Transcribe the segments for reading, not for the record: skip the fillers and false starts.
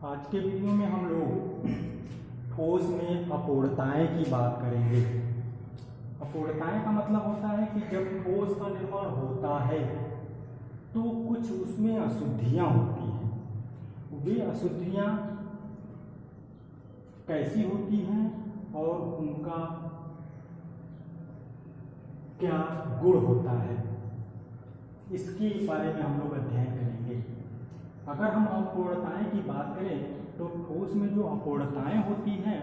आज के वीडियो में हम लोग ठोस में अपूर्णताएं की बात करेंगे। अपूर्णताएं का मतलब होता है कि जब ठोस का निर्माण होता है तो कुछ उसमें अशुद्धियां होती हैं। वे अशुद्धियां कैसी होती हैं और उनका क्या गुण होता है, इसके बारे में हम लोग अध्ययन करेंगे। अगर हम अपूर्णताएं की बात करें तो ठोस में जो अपूर्णताएं होती हैं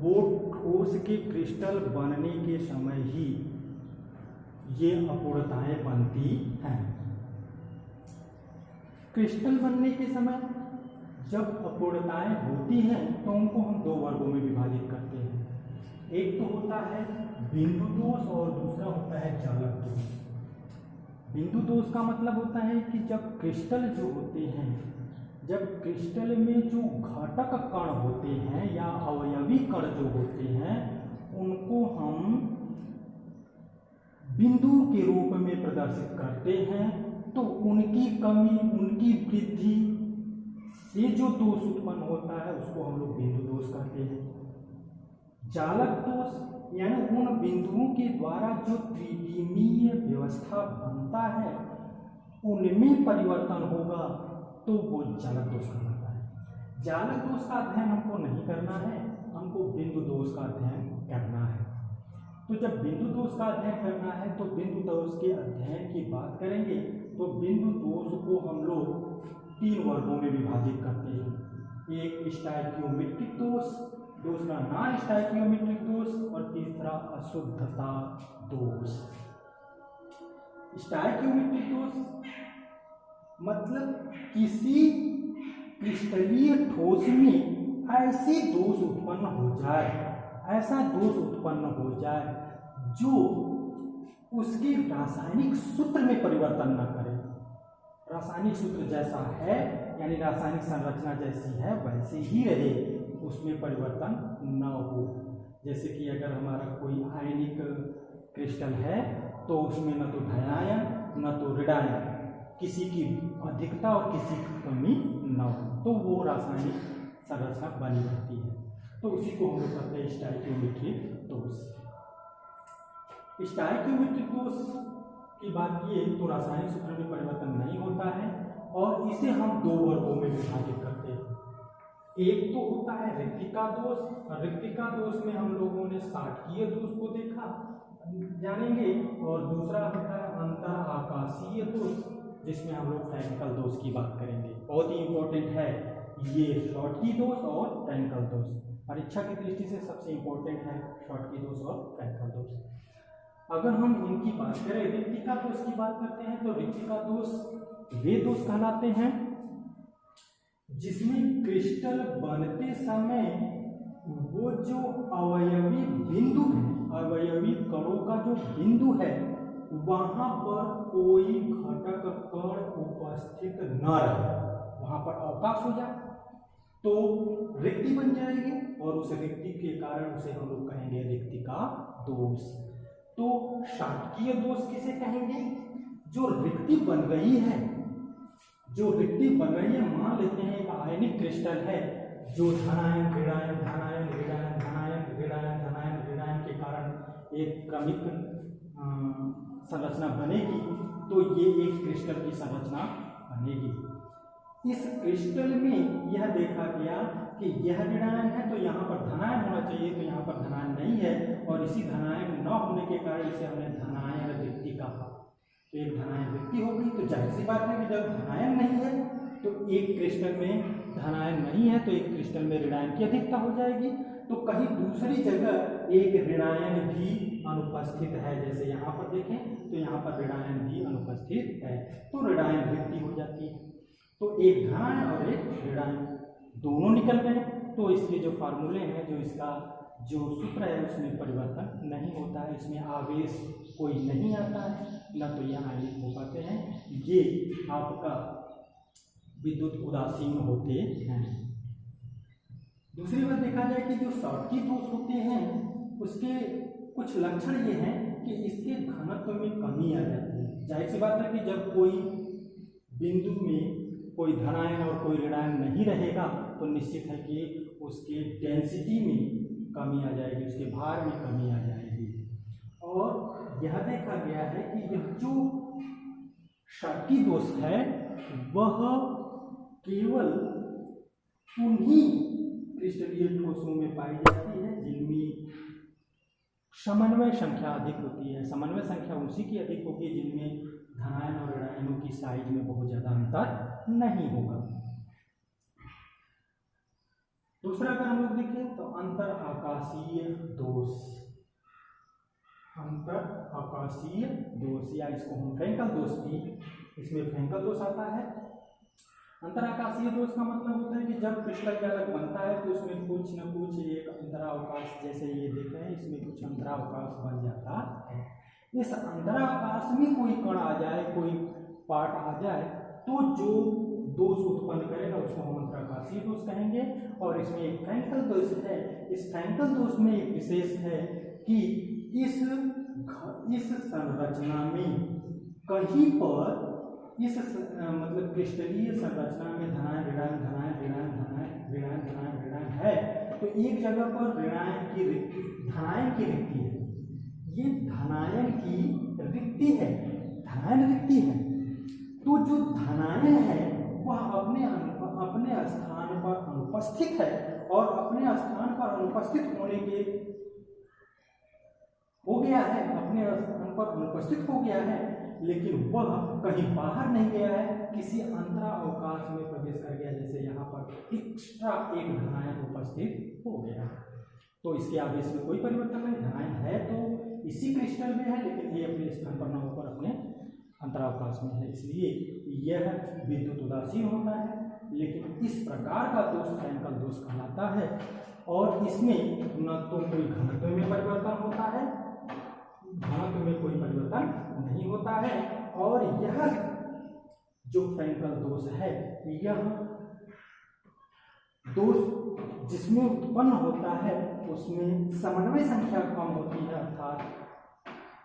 वो ठोस के क्रिस्टल बनने के समय ही ये अपूर्णताएं बनती हैं। क्रिस्टल बनने के समय जब अपूर्णताएं होती हैं तो उनको हम दो वर्गों में विभाजित करते हैं। एक तो होता है बिंदु दोष और दूसरा होता है जालक दोष। बिंदु दोष का मतलब होता है कि जब क्रिस्टल जो होते हैं, जब क्रिस्टल में जो घटक कण होते हैं या अवयवी कण जो होते हैं उनको हम बिंदु के रूप में प्रदर्शित करते हैं, तो उनकी कमी, उनकी वृद्धि से जो दोष उत्पन्न होता है उसको हम लोग बिंदु दोष कहते हैं। जालक दोष यानी उन बिंदुओं के द्वारा जो त्रिविमीय व्यवस्था बनता है उनमें परिवर्तन होगा तो वो जालक दोष कहलाता है। जालक दोष का अध्ययन हमको नहीं करना है, हमको बिंदु दोष का अध्ययन करना है। तो जब बिंदु दोष का अध्ययन करना है तो बिंदु दोष के अध्ययन की बात करेंगे तो बिंदु दोष को हम लोग तीन वर्गों में विभाजित करते हैं। एक स्टाइकियोमेट्रिक दोष, दूसरा नॉन स्टाइकियोमेट्रिक दोष और तीसरा अशुद्धता दोष। स्टाइकियोमेट्रिक दोष मतलब किसी क्रिस्टलीय ठोस में ऐसे दोष उत्पन्न हो जाए, ऐसा दोष उत्पन्न हो जाए जो उसके रासायनिक सूत्र में परिवर्तन न करे। रासायनिक सूत्र जैसा है यानी रासायनिक संरचना जैसी है वैसे ही रहे, उसमें परिवर्तन न हो। जैसे कि अगर हमारा कोई आयनिक क्रिस्टल है तो उसमें न तो धनायन न तो ऋणायन, किसी की अधिकता और किसी की कमी न हो, तो वो रासायनिक संरचना बनी रहती है। तो उसी को हम लोग कहते हैं स्टाइकियोमेट्रिक दोष। स्टाइकियोमेट्रिक दोष की बात किए तो रासायनिक सूत्र में परिवर्तन नहीं होता है और इसे हम दो वर्गों में विभाजित करते हैं। एक तो होता है रिक्तिका दोष। रिक्तिका दोष में हम लोगों ने शाटकीय दोष को देखा जानेंगे, और दूसरा होता है अंतर आकाशीय दोष जिसमें हम लोग टेक्निकल दोष की बात करेंगे। बहुत ही इंपॉर्टेंट है ये शॉटकी दोष और टेक्निकल दोष। परीक्षा की दृष्टि से सबसे इंपॉर्टेंट है शॉटकी दोष और टेक्निकल दोष। अगर हम इनकी बात करें, रिक्तिका दोष की बात करते हैं तो रिक्तिका दोष वे दोष कहलाते हैं जिसमें क्रिस्टल बनते समय वो जो अवयवी बिंदु है, अवयवी कणों का जो बिंदु है वहां पर कोई घटक कण उपस्थित न रहे, वहां पर अवकाश हो जाए तो रिक्ति बन जाएगी और उस रिक्ति के कारण उसे हम लोग कहेंगे रिक्तिका दोष। तो शाटकीय दोष किसे कहेंगे? जो रिक्ति बन रही है, जो रिक्ति बन रही है, मान लेते हैं एक आयनिक क्रिस्टल है जो धनायन ऋणायन धनायन ऋणायन धनायन ऋणायन धनायन ऋणायन के कारण एक क्रमिक संरचना बनेगी, तो ये एक क्रिस्टल की संरचना बनेगी। इस क्रिस्टल में यह देखा गया कि यह ऋणायन है तो यहाँ पर धनायन होना चाहिए, तो यहाँ पर धनायन नहीं है और इसी धनायन न होने के कारण इसे हमने धनायन रिक्ति कहा। तो एक धनायन रिक्ति हो गई। तो जाहिर सी बात है कि जब धनायन नहीं है तो एक क्रिस्टल में धनायन नहीं है तो एक क्रिस्टल में ऋणायन की अधिकता हो जाएगी, तो कहीं दूसरी जगह एक ऋणायन भी अनुपस्थित है। जैसे यहाँ पर देखें तो यहाँ पर ऋणायन भी अनुपस्थित है, तो ऋणायन रिक्ति हो जाती है। तो एक धनायन और एक ऋणायन दोनों निकल गए, तो इसके जो फार्मूले हैं, जो इसका जो सूत्र है उसमें परिवर्तन नहीं होता है, इसमें आवेश कोई नहीं आता है, न तो यह आयनिक हो पाते हैं, ये आपका विद्युत उदासीन होते हैं। दूसरी बात देखा जाए कि जो शॉटकी दोष होते हैं उसके कुछ लक्षण ये हैं कि इसके घनत्व में कमी आ जाती है। जाहिर सी बात है कि जब कोई बिंदु में कोई धनायन और कोई ऋणायन नहीं रहेगा तो निश्चित है कि उसकी डेंसिटी में कमी आ जाएगी, उसके भार में कमी आ जाएगी। और यह देखा गया है कि यह जो शाकी दोष है वह केवल उन्हीं क्रिस्टलीय ठोसों में पाई जाती है जिनमें समन्वय संख्या अधिक होती है। समन्वय संख्या उसी की अधिक होगी जिनमें धनायन और ऋणायनों की साइज में बहुत ज्यादा अंतर नहीं होगा। दूसरा अगर हम लोग देखें तो अंतर आकाशीय दोष, अंतर आकाशीय दोष या इसको हम फ्रैंकल दोष भी, इसमें फ्रैंकल दोष आता है। अंतर आकाशीय दोष का मतलब होता है कि जब क्रिस्टल जालक बनता है तो उसमें कुछ न कुछ एक अंतरावकाश, जैसे ये देख रहे हैं इसमें कुछ अंतरावकाश बन जाता है। इस अंतरावकाश में कोई कण आ जाए, कोई पार्ट आ जाए तो जो दोष उत्पन्न करेगा उसको हम अंतराकाशीय दोष कहेंगे। और इसमें एक फ्रैंकल दोष है। इस फ्रैंकल दोष में एक विशेष है कि इस संरचना में कहीं पर मतलब क्रिस्टलीय संरचना में धनायन ऋणायन धनायन ऋणायन धनायन ऋणायन धनायन ऋणायन है, तो एक जगह पर ऋणायन की धनायन की रिक्ति है। ये धनायन की रिक्ति है, धनायन रिक्ति है। तो जो धनायन है वह अपने स्थान पर अनुपस्थित है और अपने स्थान पर अनुपस्थित होने के हो गया है, अपने स्थान पर अनुपस्थित हो गया है, लेकिन वह कहीं बाहर नहीं गया है, किसी अंतरा अवकाश में प्रवेश कर गया। जैसे यहाँ पर एक्स्ट्रा एक धनायन उपस्थित हो गया, तो इसके आवेश में कोई परिवर्तन नहीं। धनायन है तो इसी क्रिस्टल में है, लेकिन ये अपने स्थान पर न होकर अपने अंतरावकाश में है, इसलिए यह विद्युत उदासीन होता है। लेकिन इस प्रकार का दोष फ्रैंकल दोष कहलाता है और इसमें न तो कोई घनत्व में परिवर्तन होता है, घनत्व में कोई परिवर्तन नहीं होता है। और यह जो फ्रैंकल दोष है, यह दोष जिसमें उत्पन्न होता है उसमें समन्वय संख्या कम होती है, अर्थात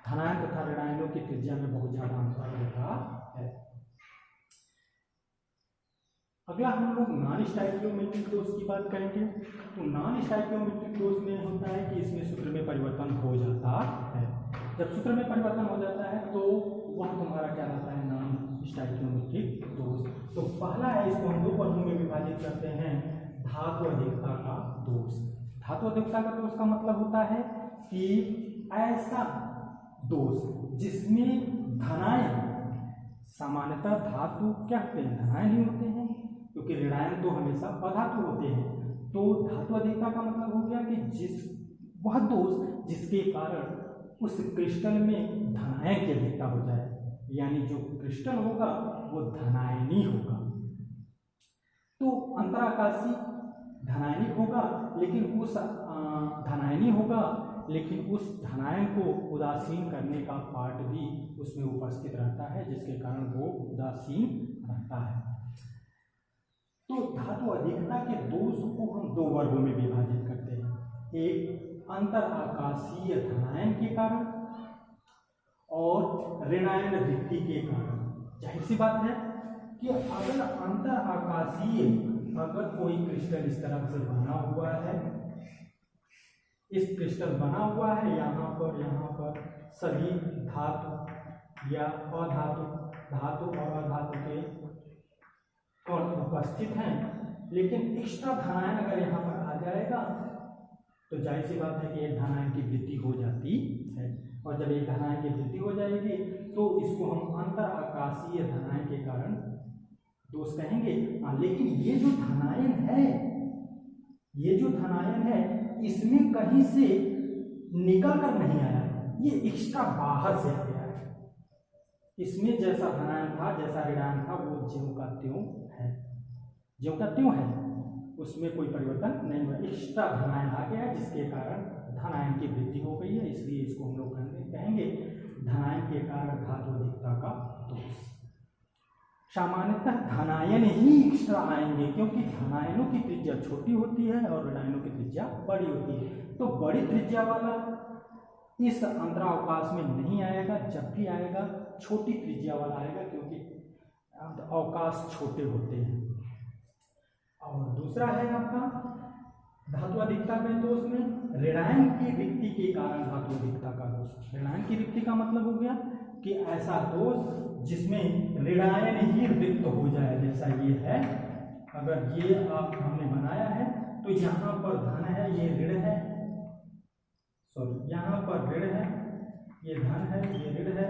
धनायन तथा ऋणायनों की त्रिज्या में बहुत ज्यादा अंतर होता है। अगला हम लोग नॉन स्टाइकियोमेट्रिक दोष की बात करेंगे। तो नॉन स्टाइकियोमेट्रिक दोष में होता है कि इसमें सूत्र में परिवर्तन हो जाता है। जब सूत्र में परिवर्तन हो जाता है तो वह तुम्हारा क्या रहता है, नॉन स्टाइकियोमेट्रिक दोष। तो पहला है, इसको हम दो वर्गों में विभाजित करते हैं, धातु अधिकता का दोष। धातु अधिकता का दोष का मतलब होता है कि ऐसा दोष जिसमें धनायन, सामान्यतः धातु क्या होते हैं, धनायन ही होते हैं, क्योंकि ऋणायन तो हमेशा अधातु होते हैं। तो धातु अधिकता का मतलब हो गया कि वह दोष जिसके कारण उस क्रिस्टल में धनायन की अधिकता हो जाए, यानी जो क्रिस्टल होगा वो धनायनी होगा। तो अंतराकाशी धनायनिक होगा, लेकिन उस धनायनी होगा, लेकिन उस धनायन को उदासीन करने का पार्ट भी उसमें उपस्थित रहता है, जिसके कारण वो उदासीन रहता है। तो धातु अधिकता के दोष को हम दो वर्गों में विभाजित करते हैं, एक अंतर आकाशीय धनायन के कारण और ऋणायन रिक्ति के कारण। जाहिर सी बात है कि अगर अंतर आकाशीय, अगर कोई क्रिस्टल इस तरह से बना हुआ है, इस क्रिस्टल बना हुआ है, यहाँ पर सभी धातु या अधातु, धातु और अधातु के कण उपस्थित हैं, लेकिन एक्स्ट्रा धनायन अगर यहाँ पर आ जाएगा तो जाहिर सी बात है कि एक धनायन की वृद्धि हो जाती है। और जब एक धनायन की वृद्धि हो जाएगी तो इसको हम अंतर आकाशीय धनायन के कारण दोष कहेंगे। लेकिन ये जो धनायन है, इसमें कहीं से निकल कर नहीं आया है, ये एक्स्ट्रा बाहर से आ गया है। इसमें जैसा धनायन था, जैसा ऋणायन था, वो ज्यों का त्यों है, उसमें कोई परिवर्तन नहीं हुआ। एक्स्ट्रा धनायन आ गया है, जिसके कारण धनायन की वृद्धि हो गई है, इसलिए इसको हम लोग कहेंगे धनायन के कारण धातु अधिकता का दोष। सामान्यतः धनायन ही एक्स्ट्रा आएंगे, क्योंकि धनायनों की त्रिज्या छोटी होती है और ऋणायनों की त्रिज्या बड़ी होती है। तो बड़ी त्रिज्या वाला इस अंतरावकाश में नहीं आएगा, जब भी आएगा छोटी त्रिज्या वाला आएगा, क्योंकि अवकाश छोटे होते हैं। और दूसरा है आपका धातु अधिकता के दोष में ऋणायन की रिक्ति के कारण धातु अधिकता का दोष। ऋणायन की रिक्ति का मतलब हो गया कि ऐसा दोष जिसमें ऋणायन ही रिक्त हो जाए, जैसा ये है। अगर ये आप हमने बनाया है तो यहाँ पर धन है, ये ऋण है, सॉरी यहाँ पर ऋण है, ये धन है, ये ऋण है,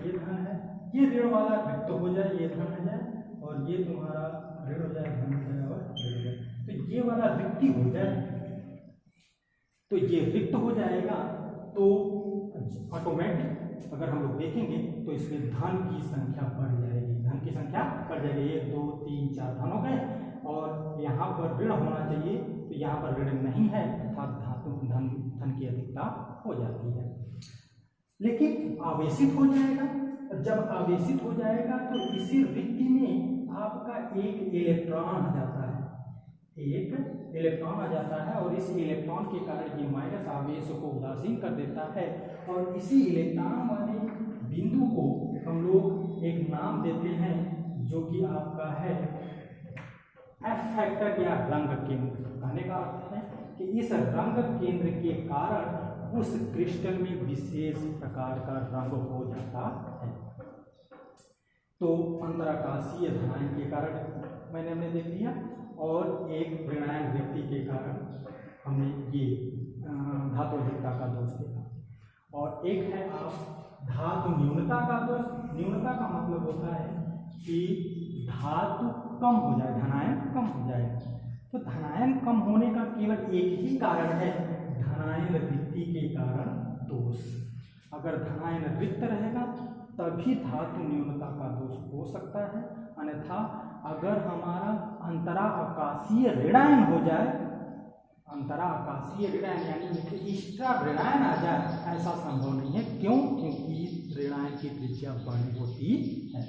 ये धन है, ये ऋण वाला रिक्त हो जाए, ये धन हो जाए, और ये तुम्हारा ऋण हो जाए, धन हो जाए और ऋण हो जाए, तो ये वाला रिक्ति हो जाए। तो ये रिक्त हो जाएगा तो ऑटोमेटिक अगर हम लोग देखेंगे तो इसमें धन की संख्या बढ़ जाएगी, धन की संख्या बढ़ जाएगी। 1 2 3 4 धन हो गए, और यहाँ पर ऋण होना चाहिए तो यहाँ पर ऋण नहीं है, अर्थात धातु धन की अधिकता हो जाती है। लेकिन आवेशित हो जाएगा, और जब आवेशित हो जाएगा तो इसी रिक्ति में आपका एक इलेक्ट्रॉन आ जाता है, एक इलेक्ट्रॉन आ जाता है, और इस इलेक्ट्रॉन के कारण ये माइनस आवेश को उदासीन कर देता है, और इसी इलेक्ट्रॉन वाले बिंदु को हम लोग एक नाम देते हैं जो कि आपका है एफ फैक्टर या रंग केंद्र। कहने का अर्थ है कि इस रंग केंद्र के कारण उस क्रिस्टल में विशेष प्रकार का रंग हो जाता है। तो अंतराकाशीय धनायन के कारण हमने देख लिया, और एक ऋणायन रिक्ति के कारण हमने ये धातु अधिकता का दोष देखा। और एक है आप धातु न्यूनता का दोष। न्यूनता का मतलब होता है कि धातु कम हो जाए, धनायन कम हो जाए। तो धनायन कम होने का केवल एक ही कारण है, धनायन रिक्ति के कारण दोष। अगर धनायन रिक्त रहेगा तभी धातु न्यूनता का दोष हो सकता है, अन्यथा अगर हमारा अंतरा आकाशीय ऋणायन हो जाए, अंतरा आकाशीय ऋणायन यानी एक्स्ट्रा ऋणायन आ जाए, ऐसा संभव नहीं है। क्यों? क्योंकि ऋणायन की त्रिज्या बड़ी होती है।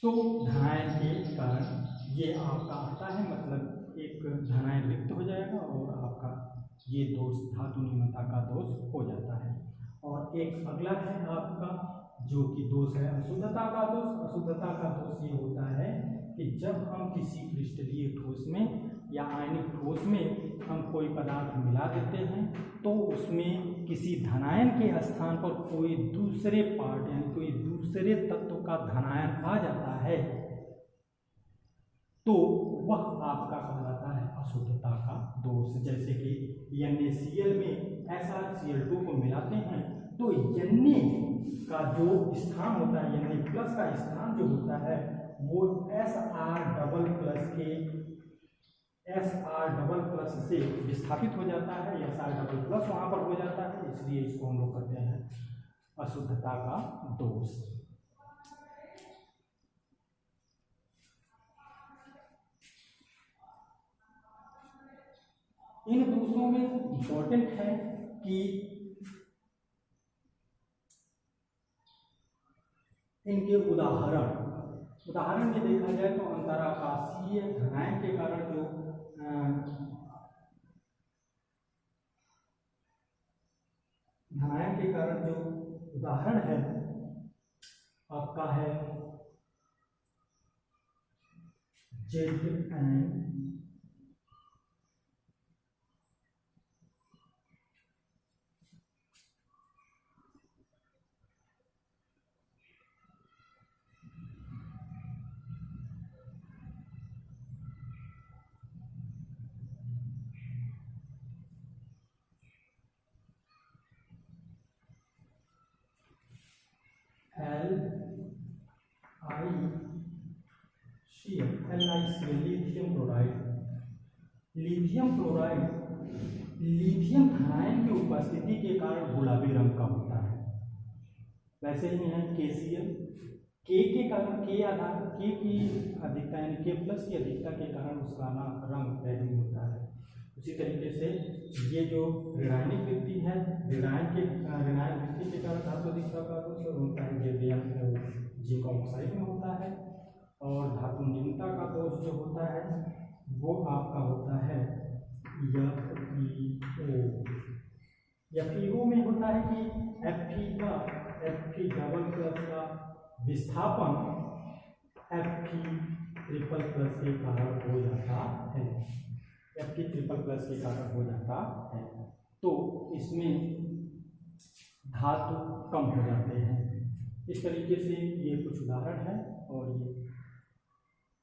तो धनायन के कारण ये आपका आता है, मतलब एक धनायन रिक्त हो जाएगा और आपका ये दोष धातु न्यूनता का दोष हो जाता है। और एक अगला है आपका जो कि दोष है अशुद्धता का दोष। अशुद्धता का दोष ये होता है कि जब हम किसी क्रिस्टलीय ठोस में या आयनिक ठोस में हम कोई पदार्थ मिला देते हैं तो उसमें किसी धनायन के स्थान पर कोई दूसरे पार्ट यानी कोई दूसरे तत्व का धनायन आ जाता है, तो वह आपका कहलाता है अशुद्धता का दोष। जैसे कि NaCl में SrCl2 को मिलाते हैं तो Na का जो स्थान होता है, Na+ का स्थान जो होता है वो Sr++ से विस्थापित हो जाता है, Sr++ वहाँ पर हो जाता है, इसलिए इसको हम लोग कहते हैं अशुद्धता का दोष। इन दोषों में इम्पोर्टेंट है कि इनके उदाहरण में देखा जाए तो अंतराकाशीय धनायन के कारण जो धनायन के कारण जो उदाहरण है आपका है Zn LiCl lithium chloride. Lithium chloride lithium धनायन की उपस्थिति के कारण गुलाबी रंग का होता है। वैसे ही है KCl, K के कारण K की अधिकता यानी K+ की अधिकता के कारण उसका रंग बैगनी होता है। उसी तरीके से ये जो ऋणायनिक वृत्ति है, ऋणायन वृत्ति के कारण धातु अधिकता का दोष होता है, जिंक ऑक्साइड में होता है। और धातु न्यूनता का दोष जो होता है वो आपका होता है FeO में होता है कि Fe डबल प्लस का विस्थापन एफ की ट्रिपल प्लस के कारण हो जाता है, एफ की ट्रिपल प्लस के कारण हो जाता है। तो इसमें धातु कम हो जाते हैं। इस तरीके से ये कुछ उदाहरण है और ये